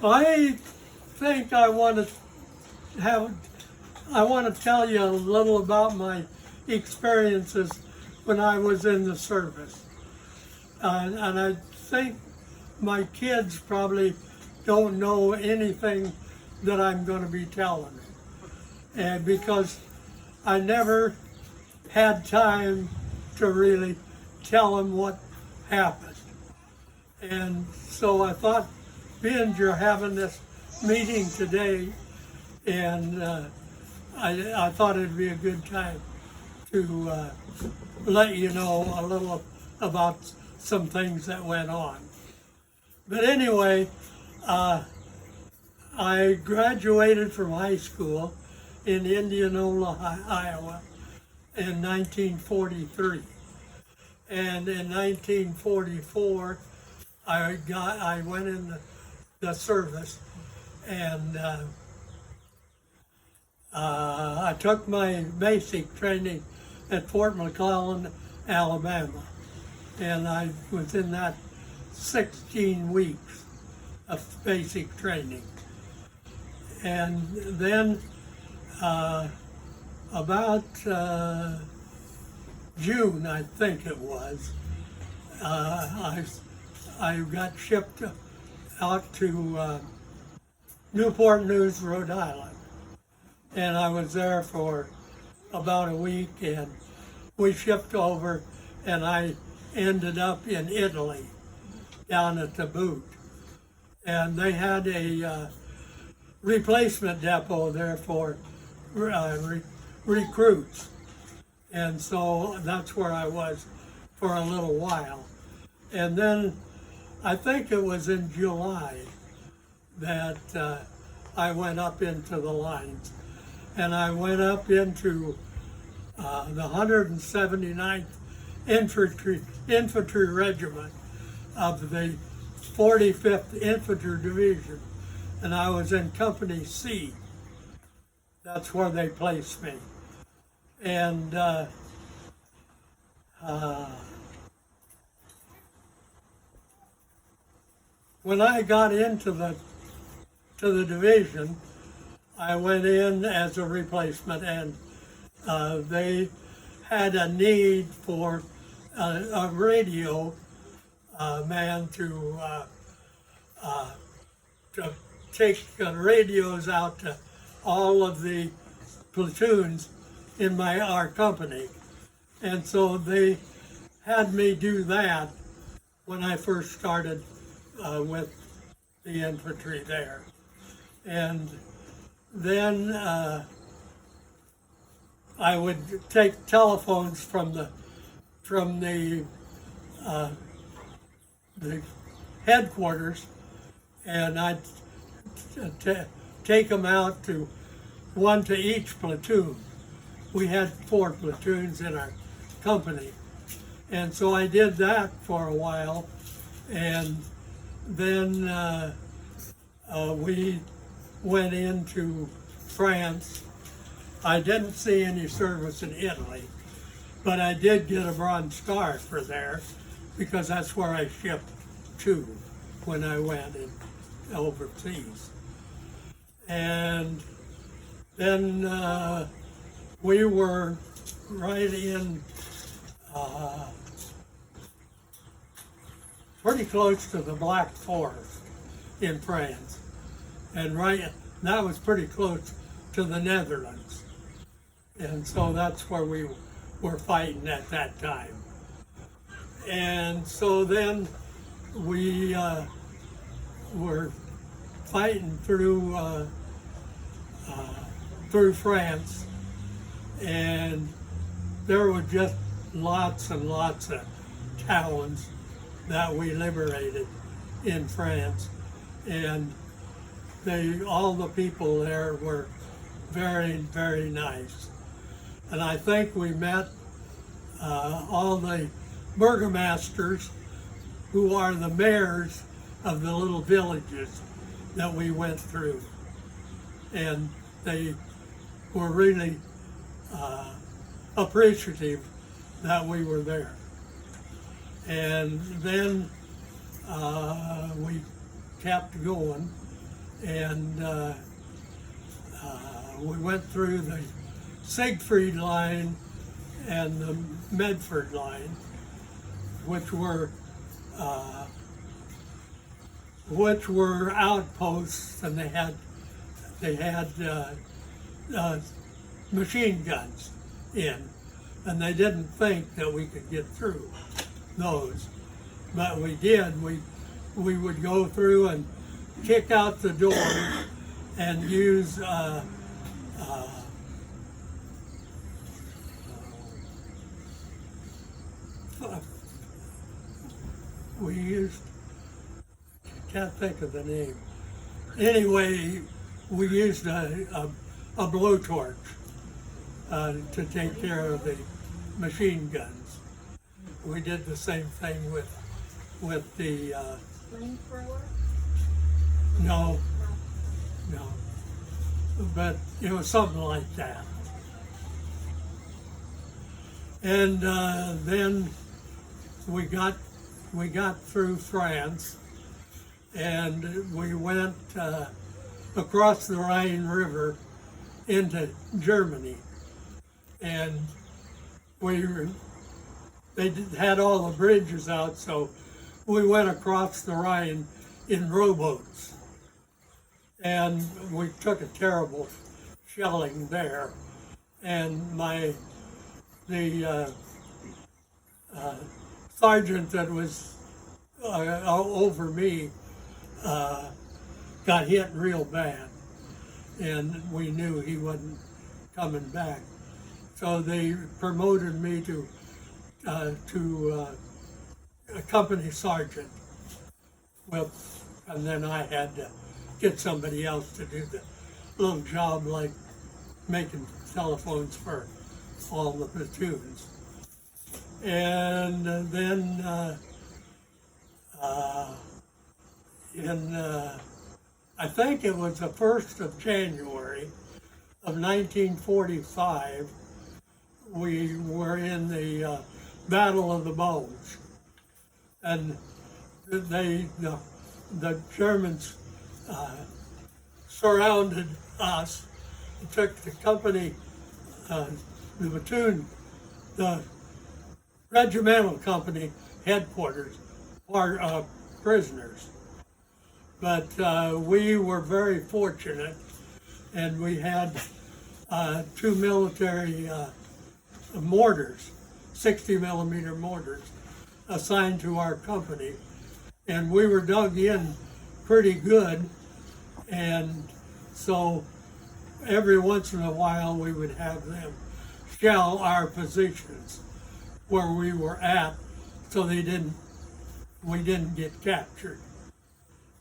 I think I want to tell you a little about my experiences when I was in the service. And I think my kids probably don't know anything that I'm going to be telling. And because I never had time to really tell them what happened. And so I thought, being you're having this meeting today, and I thought it'd be a good time to let you know a little about some things that went on. But anyway, I graduated from high school in Indianola, Iowa in 1943. And in 1944, I went in the service, and I took my basic training at Fort McClellan, Alabama, and I was in that 16 weeks of basic training. And then about June, I think it was, I got shipped out to Newport News, Rhode Island. And I was there for about a week, and we shipped over, and I ended up in Italy, down at the boot. And they had a replacement depot there for recruits. And so that's where I was for a little while. And then I think it was in July that I went up into the lines. And I went up into the 179th Infantry Regiment of the 45th Infantry Division. And I was in Company C. That's where they placed me. And when I got into the division, I went in as a replacement, and they had a need for a radio man to take radios out to all of the platoons in our company. And so they had me do that when I first started with the infantry there. And then I would take telephones from the headquarters, and I'd take them out to one to each platoon. We had 4 platoons in our company, and so I did that for a while, and then we went into France. I didn't see any service in Italy, but I did get a Bronze Star for there, because that's where I shipped to when I went overseas. And then we were right in pretty close to the Black Forest in France, and that was pretty close to the Netherlands, and so that's where we were fighting at that time. And so then we were fighting through France, and there were just lots and lots of towns that we liberated in France, and all the people there were very, very nice. And I think we met all the burgomasters, who are the mayors of the little villages that we went through. And they were really appreciative that we were there. And then we kept going, and we went through the Siegfried line and the Medford line, which were outposts, and they had machine guns in, and they didn't think that we could get through those, but we did. We would go through and kick out the doors and use we used, can't think of the name. Anyway, we used a blowtorch to take care of the machine guns. We did the same thing with the Flamethrower? no, but it was something like that. And then we got through France, and we went across the Rhine River into Germany, and they had all the bridges out, so we went across the Rhine in rowboats, and we took a terrible shelling there, and the sergeant that was over me got hit real bad, and we knew he wasn't coming back. So they promoted me to a company sergeant. Well, and then I had to get somebody else to do the little job like making telephones for all the platoons. And then I think it was the 1st of January of 1945, we were in the Battle of the Bulge, and the Germans surrounded us, took the company, the platoon, the regimental company headquarters, prisoners. But we were very fortunate, and we had 2 military mortars, 60 millimeter mortars, assigned to our company, and we were dug in pretty good, and so every once in a while we would have them shell our positions where we were at, so we didn't get captured.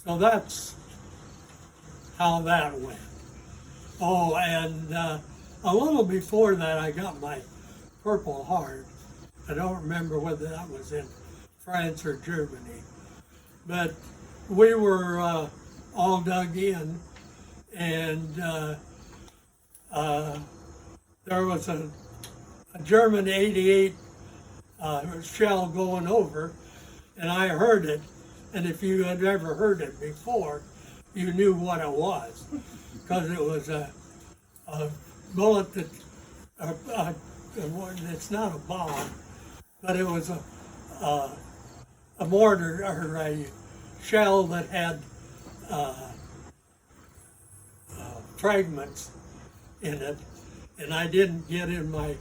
So that's how that went. Oh, and a little before that, I got my Purple Heart. I don't remember whether that was in France or Germany, but we were all dug in, and there was a German 88 shell going over, and I heard it, and if you had ever heard it before, you knew what it was, because it was a bullet that, it's not a bomb, but it was a mortar or a shell that had fragments in it, and I didn't get in my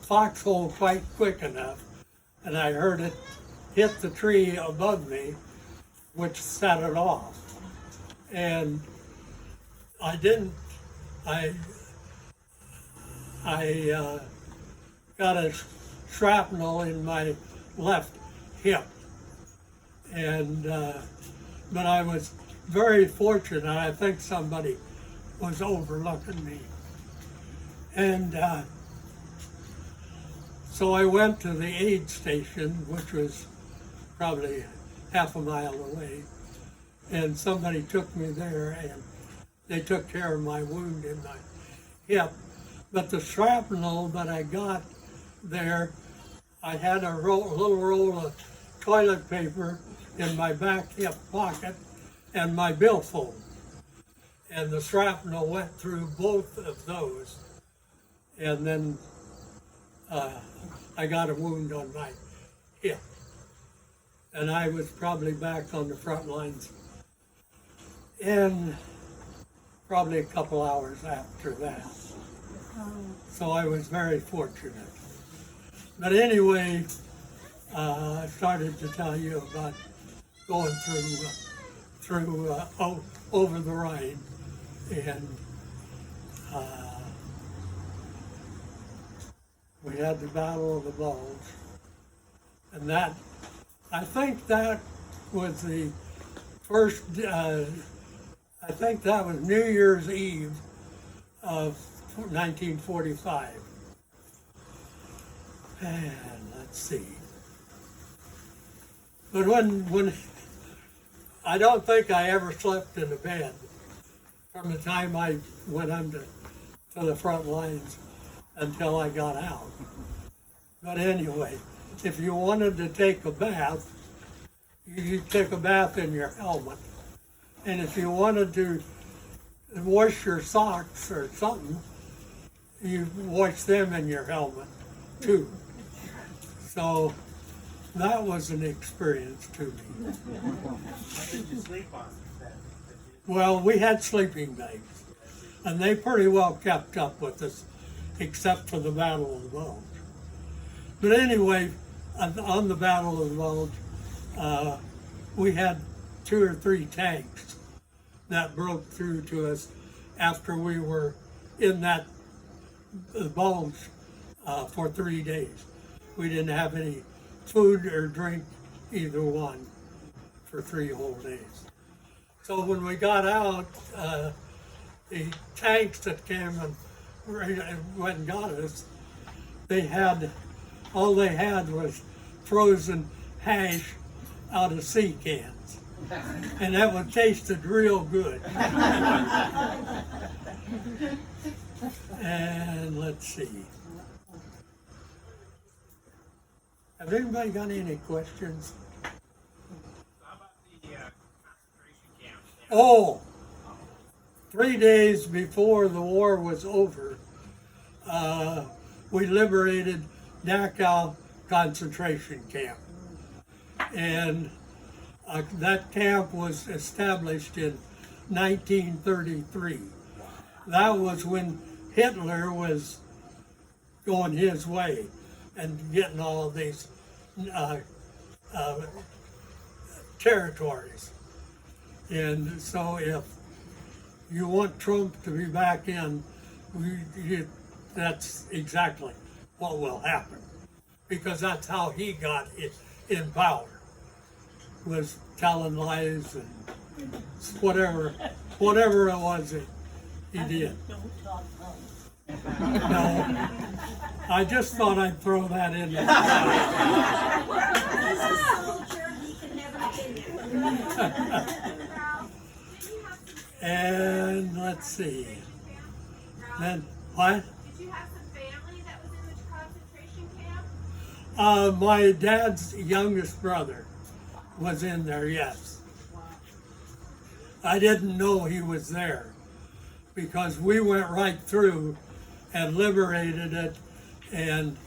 foxhole quite quick enough, and I heard it hit the tree above me, which set it off. And I got a shrapnel in my left hip, and but I was very fortunate. I think somebody was overlooking me, and so I went to the aid station, which was probably half a mile away, and somebody took me there, and they took care of my wound in my hip. But the shrapnel that I got there, I had little roll of toilet paper in my back hip pocket, and my billfold. And the shrapnel went through both of those. And then I got a wound on my hip. And I was probably back on the front lines in probably a couple hours after that. So I was very fortunate. But anyway, I started to tell you about going through over the Rhine, and we had the Battle of the Bulge, and that, I think that was the first, I think that was New Year's Eve of 1945. And let's see. But when I don't think I ever slept in a bed from the time I went to the front lines until I got out. But anyway, if you wanted to take a bath, you take a bath in your helmet. And if you wanted to wash your socks or something, you wash them in your helmet too. So that was an experience to me. What did you sleep on then? Well, we had sleeping bags, and they pretty well kept up with us, except for the Battle of the Bulge. But anyway, on the Battle of the Bulge, we had 2 or 3 tanks that broke through to us after we were in that bulge for 3 days. We didn't have any food or drink, either one, for 3 whole days. So when we got out, the tanks that came and went and got us, all they had was frozen hash out of sea cans. And that one tasted real good. And let's see. Have anybody got any questions? How about the concentration camps? Oh, 3 days before the war was over, we liberated Dachau concentration camp. And that camp was established in 1933. That was when Hitler was going his way and getting all of these territories. And so if you want Trump to be back in, that's exactly what will happen. Because that's how he got in power, was telling lies and whatever it was that he did. No, I just thought I'd throw that in there. And let's see. Then what? Did you have some family that was in the concentration camp? My dad's youngest brother was in there, yes. I didn't know he was there because we went right through and liberated it, and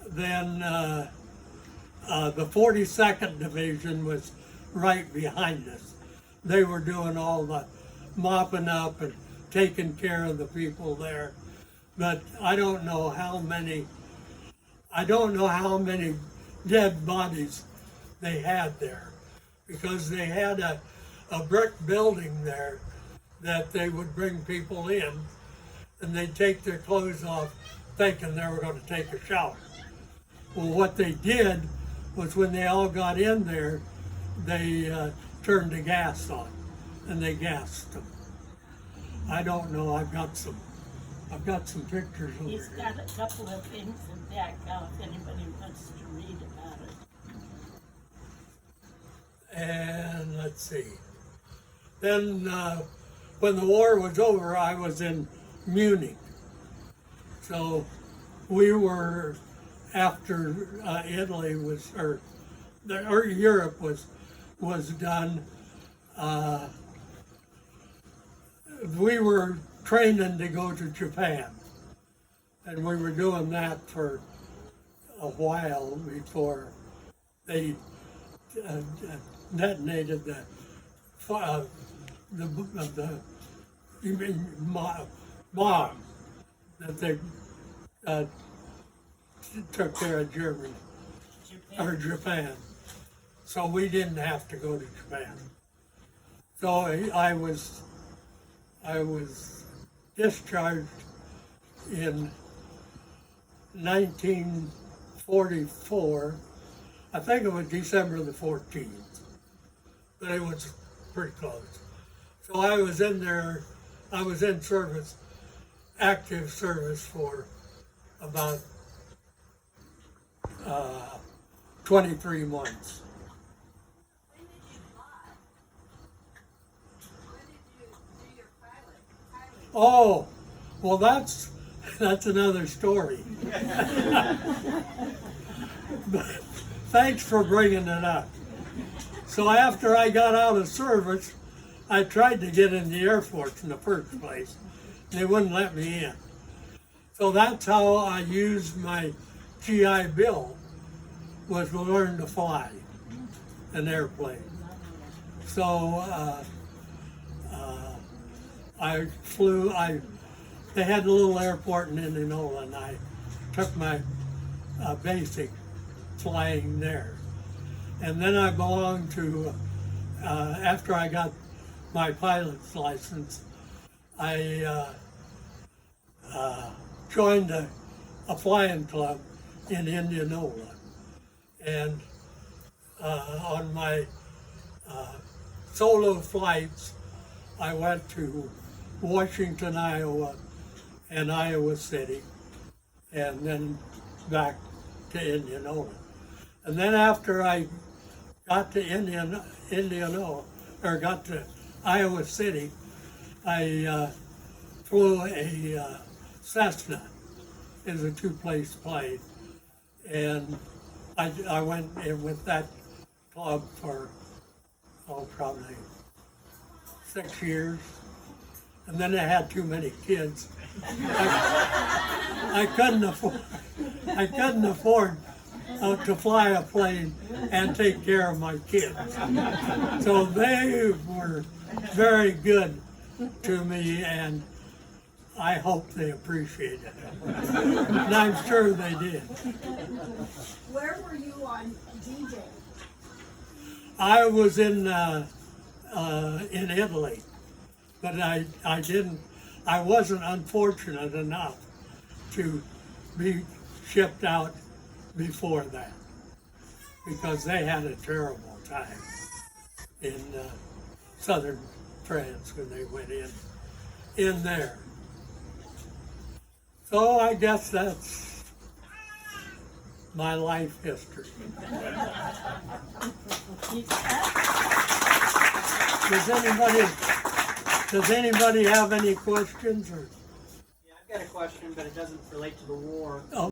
then the 42nd Division was right behind us. They were doing all the mopping up and taking care of the people there. But I don't know how many dead bodies they had there, because they had a brick building there that they would bring people in, and they'd take their clothes off thinking they were going to take a shower. Well, what they did was when they all got in there, they turned the gas on and they gassed them. I don't know, I've got some pictures over He's here. got a couple of things in back out if anybody wants to read about it. And let's see. Then when the war was over, I was in Munich. So we were, after Italy was, or Europe was done, we were training to go to Japan, and we were doing that for a while before they detonated the bomb that they took care of Germany or Japan. So we didn't have to go to Japan. So I was discharged in 1944. I think it was December the 14th, but it was pretty close. So I was in there, I was in service, active service for about 23 months. When did you fly? When did you do your piloting? Oh, well, that's another story. But thanks for bringing it up. So after I got out of service, I tried to get in the Air Force in the first place. They wouldn't let me in. So that's how I used my GI Bill, was to learn to fly an airplane. So I flew, they had a little airport in Indianola, and I took my basic flying there. And then I belonged to, after I got my pilot's license, I joined a flying club in Indianola. And on my solo flights, I went to Washington, Iowa, and Iowa City, and then back to Indianola. And then after I got to Indianola, or got to Iowa City, I flew a Cessna. It was a two-place plane, and I went in with that club for probably 6 years, and then I had too many kids. I couldn't afford to fly a plane and take care of my kids. So they were very good to me, and I hope they appreciate it. And I'm sure they did. Where were you on DJ? I was in Italy, but I wasn't unfortunate enough to be shipped out before that, because they had a terrible time in southern France when they went in there. So I guess that's my life history. Does anybody have any questions? Or? Yeah, I've got a question, but it doesn't relate to the war. Oh.